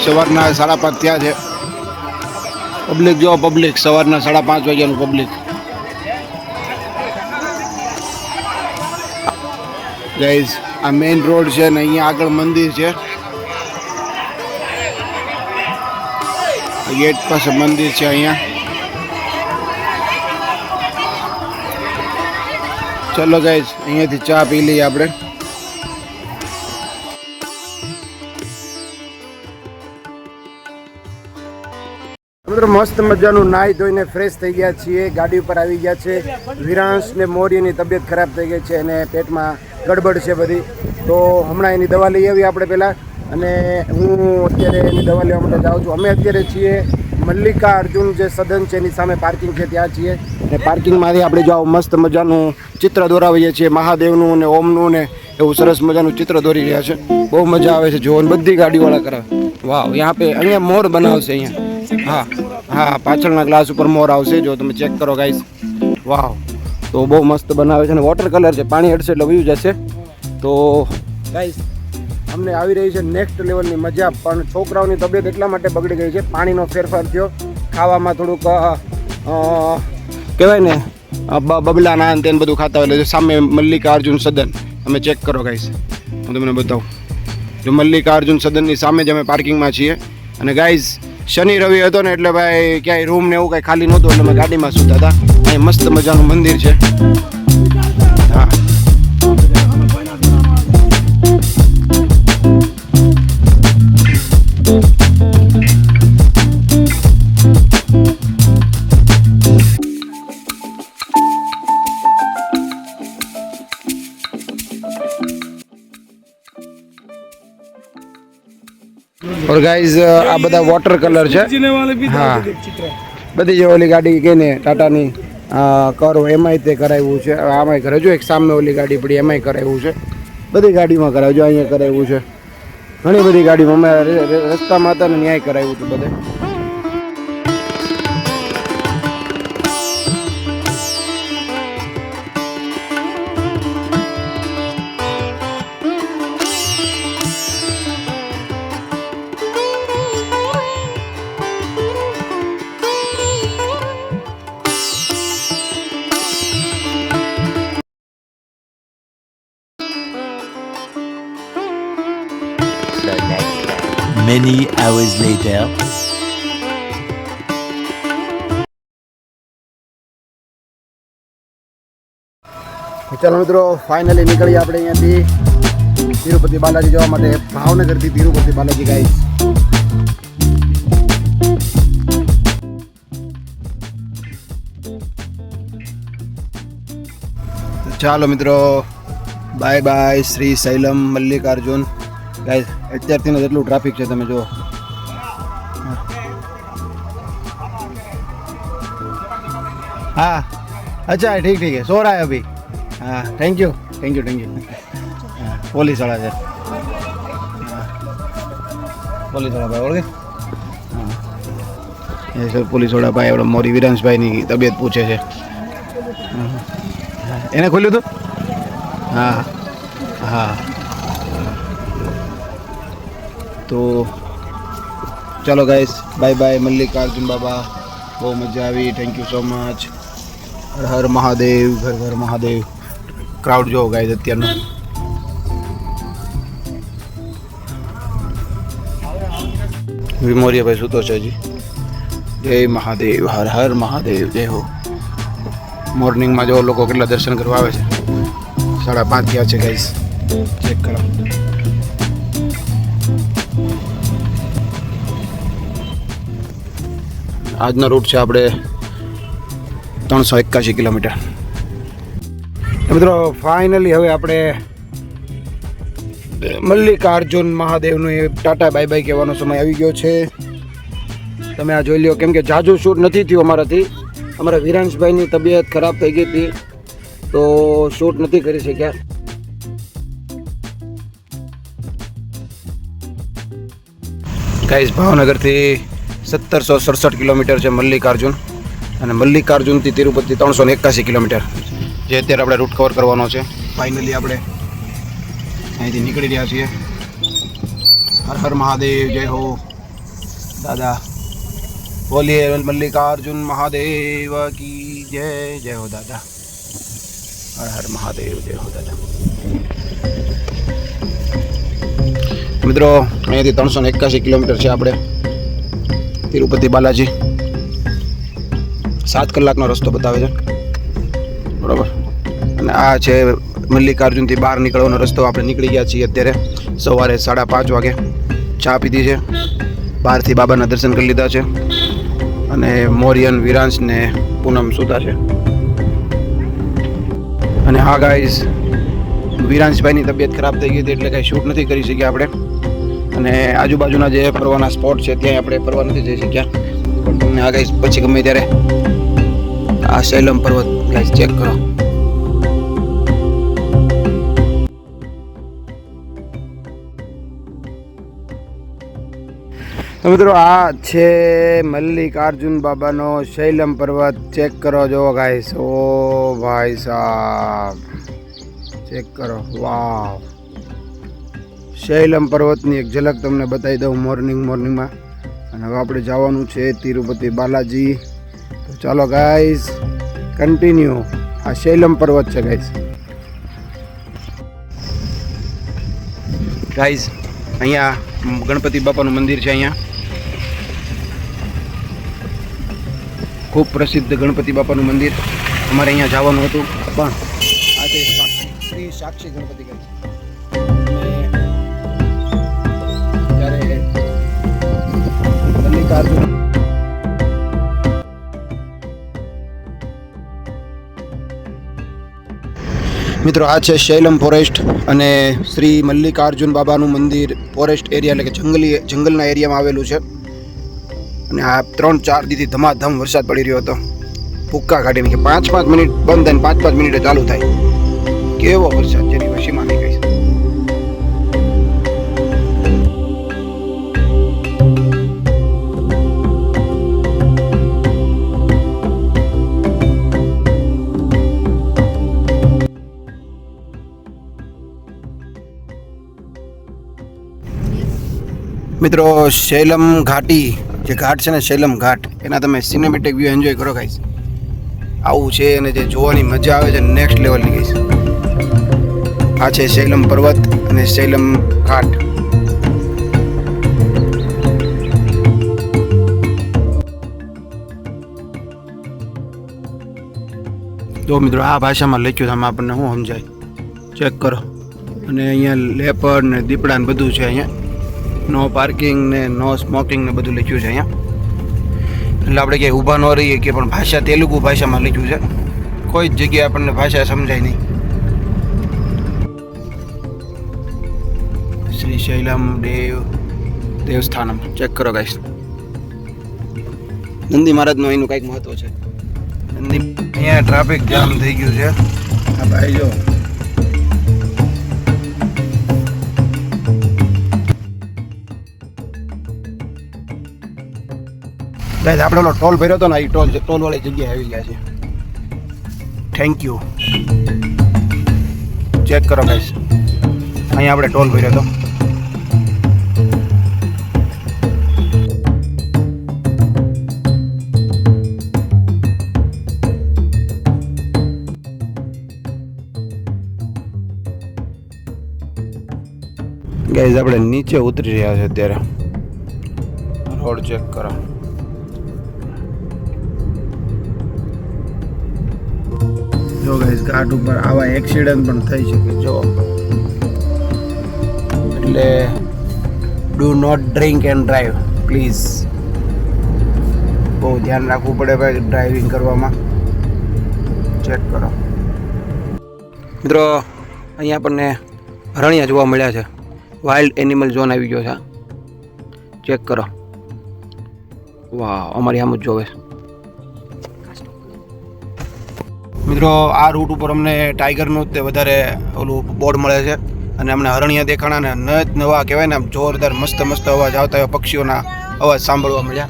સવારના 5:30 થયા છે. પબ્લિક જો પબ્લિક સવારના 5:30 વાગ્યાનું પબ્લિક. ગાઈઝ આ મેઇન રોડ છે ને અહીંયા આગળ મંદિર છે. ગેટ પાસે મંદિર છે અહીંયા. ચલો ગાઈઝ અહીંયાથી ચા પી લઈએ આપણે. મસ્ત મજાનું નાહી ધોઈને ફ્રેશ થઈ ગયા છીએ. ગાડી ઉપર આવી ગયા છે. વિરાંશ ને મોરીની તબિયત ખરાબ થઈ ગઈ છે અને પેટમાં ગડબડ છે બધી. તો હમણાં એની દવા લઈ આવી આપણે પહેલાં. અને હું અત્યારે એની દવા લેવા માટે જાઉં છું. અમે અત્યારે છીએ મલ્લિકા અર્જુન જે સદન છે એની સામે પાર્કિંગ છે ત્યાં છીએ. ને પાર્કિંગમાંથી આપણે જો મસ્ત મજાનું ચિત્ર દોરાવીએ છીએ મહાદેવનું ને ઓમનું ને એવું સરસ મજાનું ચિત્ર દોરી રહ્યા છે. બહુ મજા આવે છે જોવાની. બધી ગાડીવાળા કરાવે. વાહ યહાં પે અહીંયા મોર બનાવશે અહીંયા. હા હા પાછળના ગ્લાસ ઉપર મોર આવશે જો તમે ચેક કરો ગાઈસ. વાવ તો બહુ મસ્ત બનાવે છે અને વોટર કલર છે. પાણી હટશે એટલે વયું જશે. તો ગાઈસ અમને આવી રહી છે નેક્સ્ટ લેવલની મજા. પણ છોકરાઓની તબિયત એટલા માટે બગડી ગઈ છે. પાણીનો ફેરફાર થયો. ખાવામાં થોડુંક કહેવાય ને બબલા નાન તેને બધું ખાતા હોય. એટલે સામે મલ્લિકા અર્જુન સદન તમે ચેક કરો ગાઈસ. હું તમને બતાવું. જો મલ્લિકા અર્જુન સદનની સામે જ અમે પાર્કિંગમાં છીએ. અને ગાઈસ શનિ રવિ હતો ને એટલે ભાઈ ક્યાંય રૂમ ને એવું કાંઈ ખાલી નહોતું એટલે અમે ગાડીમાં સૂતા હતા. અહીં મસ્ત મજાનું મંદિર છે. હા और गाइस આ બધા વોટર કલર છે. હા બધી જે ઓલી ગાડી કે ને ટાટાની કરો એમાંય તે કરાવ્યું છે. આમાંય કરે જો એક સામે ઓલી ગાડી પડી એમાંય કરાવ્યું છે. બધી ગાડીમાં કરાવ્યું જો અહીંયા કરાવ્યું છે. ઘણી બધી ગાડીમાં અમે રસ્તામાં હતા ને ન્યાય કરાવ્યું હતું બધે. Many hours later. ચાલો મિત્રો ફાઇનલી નીકળીએ આપણે અહીંયાથી તિરુપતિ બાલાજી જવા માટે. ભાવનગરથી તિરુપતિ બાલાજી ગાઈસ. ચાલો મિત્રો bye bye Srisailam Mallikarjun guys. અત્યારથી જેટલું ટ્રાફિક છે તમે જુઓ. हाँ अच्छा है ठीक ठीक है सो रहा है अभी. हाँ thank you thank you thank you. Police वाला है. पुलिस वाला भाई ओळखे. हाँ ये सब पुलिस वाला भाई આપણે મોરી વિરાંશભાઈની તબિયત પૂછે છે. એને ખોલ્યું હતું. હા હા તો ચલો guys bye bye Mallikarjun Baba. બહુ મજા આવી. Thank you so much. Har Har Mahadev ઘર ઘર મહાદેવ. ક્રાઉડ જોવો ગાઈસ અત્યારનો. વિમોરિયાભાઈ સૂતો છે હજી. જય મહાદેવ હર હર મહાદેવ જય હો. મોર્નિંગમાં જો લોકો કેટલા દર્શન કરવા આવે છે. 5:30 થયા છે ગાઈસ. ચેક કરો. આજનો રૂટ છે આપણે 381 કિલોમીટર. મિત્રો ફાઇનલી હવે આપણે મલ્લિકાર્જુન મહાદેવનું ટાટા બાય બાય કહેવાનો સમય આવી ગયો છે. તમે આ જોઈ લો. કેમ કે જાજુ શૂટ નથી થયું અમારાથી. અમારા વિરાંશભાઈની તબિયત ખરાબ થઈ ગઈ હતી તો શૂટ નથી કરી શક્યા. ગાઈસ ભાવનગરથી 1767 કિલોમીટર છે મલ્લિકાર્જુન. અને મલ્લિકાર્જુનથી તિરુપતિ 381 કિલોમીટર જે અત્યારે આપણે રૂટ કવર કરવાનો છે. ફાઇનલી આપણે અહીંથી નીકળી રહ્યા છીએ. હર હર મહાદેવ જય હો. દાદા બોલીએ મલ્લિકાર્જુન મહાદેવ કી જય. જય હો દાદા. હર હર મહાદેવ. જય હો દાદા. મિત્રો અહીંયાથી 381 કિલોમીટર છે આપણે તિરુપતિ બાલાજી. 7 કલાકનો રસ્તો બતાવે છે બરાબર. અને આ છે મલ્લિકાર્જુનથી બહાર નીકળવાનો રસ્તો. આપણે નીકળી ગયા છીએ અત્યારે સવારે 5:30 વાગે. ચા પીધી છે, બહારથી બાબાના દર્શન કરી લીધા છે અને મોરિયન, વિરાંશ ને પૂનમ સુતા છે. અને હા ગાઈઝ, વિરાંશભાઈની તબિયત ખરાબ થઈ ગઈ હતી એટલે કાંઈ શૂટ નથી કરી શક્યા આપણે. અને આજુબાજુના જે ફરવાના સ્પોટ છે ત્યાં આપણે ફરવા નથી જઈ શક્યા. પણ તમને આ ગાઈઝ પછી ગમે ત્યારે આ શૈલમ પર્વત ગાઈઝ ચેક કરો. તો મિત્રો આ છે મલ્લિકાર્જુન બાબાનો શૈલમ પર્વત. ચેક કરો જો ગાઈસ. ઓ ભાઈ સાહેબ ચેક કરો. વાવ. શૈલમ પર્વતની એક ઝલક તમને બતાવી દઉં મોર્નિંગમાં. અને હવે આપણે જવાનું છે તિરુપતિ બાલાજી. તો ચાલો ગાઈસ કન્ટિન્યુ. આ શૈલમ પર્વત છે ગાઈસ. અહીંયા ગણપતિ બાપાનું મંદિર છે. અહીંયા ખૂબ પ્રસિદ્ધ ગણપતિ બાપાનું મંદિર. અમારે અહીંયા જવાનું હતું પણ આજે શ્રી સાક્ષી ગણપતિ કહે ત્યારે મલ્લિકાર્જુન મિત્રો આ છે શૈલમ ફોરેસ્ટ અને શ્રી મલ્લિકાર્જુન બાબાનું મંદિર ફોરેસ્ટ એરિયા એટલે કે જંગલના એરિયામાં આવેલું છે. અને આ 3-4 દીથી ધમાધમ વરસાદ પડી રહ્યો હતો. ભૂક્કા કાઢીને કે 5-5 મિનિટ બંધ થાય 5-5 મિનિટે ચાલુ થાય. કેવો વરસાદ જેની વસીમાં નહીં ગઈ. મિત્રો શૈલમ ઘાટી જે ઘાટ છે ને શૈલમ ઘાટ એના તમે સિનેમેટિક વ્યૂ એન્જોય કરો ગાઈસ. આવું છે અને જે જોવાની મજા આવે છે નેક્સ્ટ લેવલની ગાઈસ. આ છે શૈલમ પર્વત અને શૈલમ ઘાટ. તો મિત્રો આ ભાષામાં લખ્યું છે, આમાં આપણને શું સમજાય ચેક કરો. અને અહીંયા લેપર્ડ ને દીપડા ને બધું છે. અહીંયા નો પાર્કિંગ ને નો સ્મોકિંગ ને બધું લખ્યું છે અહીંયા. એટલે આપણે ક્યાંય ઊભા ન રહીએ કે પણ ભાષા તેલુગુ ભાષામાં લખ્યું છે. કોઈ જ જગ્યાએ આપણને ભાષા સમજાય નહીં. શ્રી શૈલમ દેવસ્થાનમ ચેક કરો ગાઈસ. નંદી મહારાજનું એનું કંઈક મહત્વ છે. નંદી અહીંયા ટ્રાફિક જામ થઈ ગયું છે. આ ભાઈ જો ગાઈસ આપણે ઓલો ટોલ ભર્યો હતો ને એ ટોલ વાળી જગ્યાએ આવી ગયા છે. Thank you. ચેક કરો ગાઈસ. અહીંયા આપણે ટોલ ભર્યો હતો. ગાઈસ આપણે નીચે ઉતરી રહ્યા છે અત્યારે. રોડ ચેક કરો. જો ગાઈસ ઘાટ ઉપર આવા એક્સિડન્ટ પણ થઈ શકે. જો એટલે do not drink and drive please. બહુ ધ્યાન રાખવું પડે ભાઈ ડ્રાઇવિંગ કરવામાં. ચેક કરો મિત્રો. અહીંયા આપણને હરણિયા જોવા મળ્યા છે. વાઇલ્ડ એનિમલ ઝોન આવી ગયો છે. ચેક કરો. વાહ, અમારી આમ જ જોવે મિત્રો. આ રૂટ ઉપર અમને ટાઈગરનું તે વધારે ઓલું બોર્ડ મળે છે અને અમને હરણિયા દેખાણા ને નવા કહેવાય ને આમ જોરદાર મસ્ત અવાજ આવતા હોય પક્ષીઓના અવાજ સાંભળવા મળ્યા.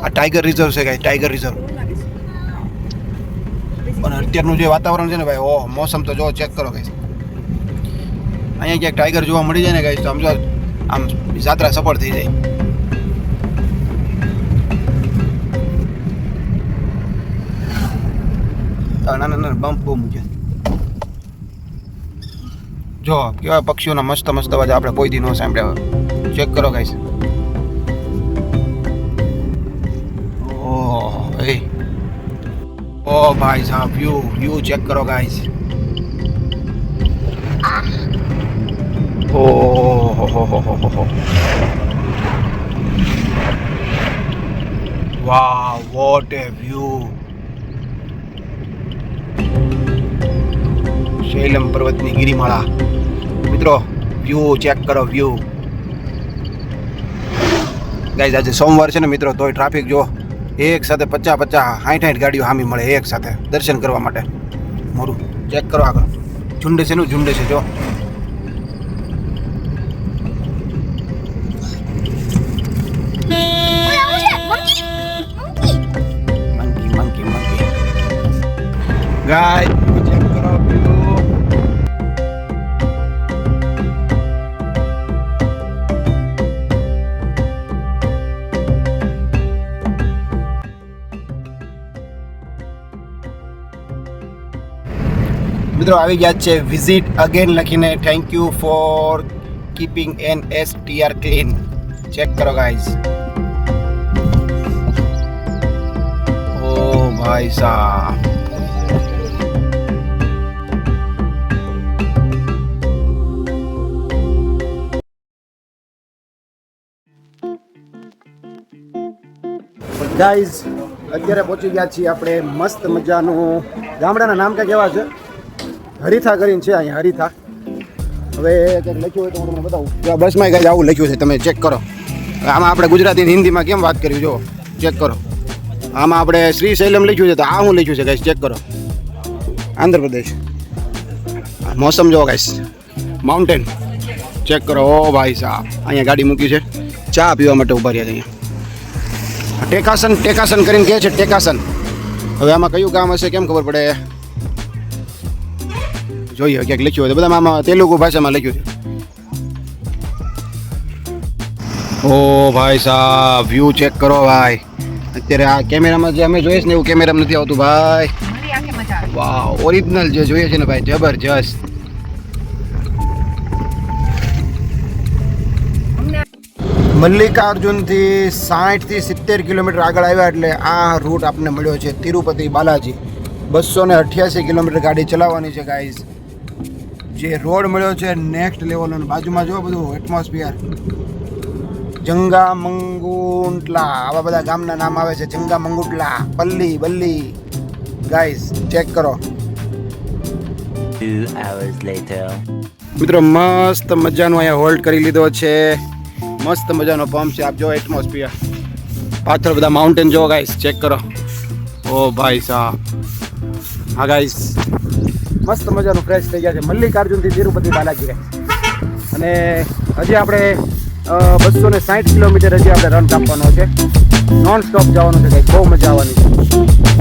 આ ટાઈગર રિઝર્વ છે ગાઈસ, ટાઈગર રિઝર્વ. અને અત્યારનું જે વાતાવરણ છે ને ભાઈ, ઓહ મોસમ તો જો ચેક કરો ગાઈસ. અહીંયા ક્યાંક ટાઈગર જોવા મળી જાય ને ગાઈસ તો આમ જો આમ યાત્રા સફળ થઈ જાય. નાના નાના બમ્પ બહુ મૂક્યા. જો કેવા પક્ષીઓના મસ્ત મસ્ત અવાજ આપણે કોઈ દી ન સાંભળ્યા. ચેક કરો ગાઈસ. ઓહ એ ઓ ભાઈ સાહેબ વ્યૂ ચેક કરો guys. Oh wow what a view. Shailam પર્વતની ગિરિમાળા. મિત્રો વ્યૂ ચેક કરો વ્યૂ. ગાઈઝ આજે સોમવાર છે ને મિત્રો, તોય ટ્રાફિક જો એક સાથે 50 60 ગાડીઓ હામી મળે એક સાથે દર્શન કરવા માટે. મોરું ચેક કરો આગળ ઝુંડ છે નું ઝુંડ છે જો. મંકી ગાય ચેક કરો વ્યૂ. મિત્રો આવી ગયા છે વિઝિટ અગેન લખીને. થેન્ક યુ ફોર કીપિંગ એન STR ક્લીન. ચેક કરો ગાઈઝ. ઓ ભાઈ સાહેબ ગાઈઝ અત્યારે પહોંચી ગયા છીએ આપણે મસ્ત મજાનું ગામડાના નામ ક્યાં કેવા છે, હરીથા કરીને છે અહીંયા હરીથા. હવે કંઈક લખ્યું હોય તો હું તમને બતાવું. બસમાં કંઈક આવું લખ્યું છે, તમે ચેક કરો. આમાં આપણે ગુજરાતી હિન્દીમાં કેમ વાત કરી જો ચેક કરો. આમાં આપણે શ્રી શૈલમ લખ્યું છે, તો આ શું લખ્યું છે ગાઈસ ચેક કરો. આંધ્રપ્રદેશ. મોસમ જો ગાઈસ, માઉન્ટેન ચેક કરો. ઓ ભાઈ સાહેબ અહીંયા ગાડી મૂકી છે, ચા પીવા માટે ઊભા રહ્યા છે અહીંયા. ટેકાસન કરીને કહે છે ટેકાસન. હવે આમાં કયું ગામ હશે કેમ ખબર પડે, જોઈએ ક્યાંક લખ્યું હોય તો. બધા આમાં તેલુગુ ભાષામાં લખ્યું છે. ઓ ભાઈ સાહેબ વ્યૂ ચેક કરો ભાઈ. અત્યારે આ કેમેરામાં જે અમે જોઈએ છે ને એવું કેમેરામાં નથી આવતું ભાઈ. વાવ ઓરિજિનલ જે જોઈએ છે ને ભાઈ જબરજસ્ત. મલ્લિકાર્જુનથી 60 થી 70 કિલોમીટર આગળ આવ્યા એટલે આ રૂટ આપણને મળ્યો છે તિરુપતિ બાલાજી. 288 કિલોમીટર ગાડી ચલાવવાની છે ગાઈઝ. જે રોડ મળ્યો છે નેક્સ્ટ લેવલનો. બાજુમાં જો બધું એટમોસ્ફિયર. જંગામંગુટલા આવા બધા ગામના નામ આવે છે. જંગામંગુટલા, પલ્લી બલ્લી. ગાઈઝ ચેક કરો. 2 hours later. મિત્રો મસ્ત મજાનો અહીંયા હોલ્ડ કરી લીધો છે. મસ્ત મજાનો પંપ છે. આપ જો એટમોસ્ફિયર. પાછળ બધા માઉન્ટેન જો ગાઈસ ચેક કરો. ઓ ભાઈ સાહેબ હા ગાઈસ મસ્ત મજાનું ફ્રેશ થઈ ગયા છે મલ્લિકાર્જુનથી તિરુપતિ બાલાજી. અને હજી આપણે 260 કિલોમીટર હજી આપણે રન કાપવાનો છે. નોન સ્ટોપ જવાનું છે, કંઈક બહુ મજા આવવાની છે.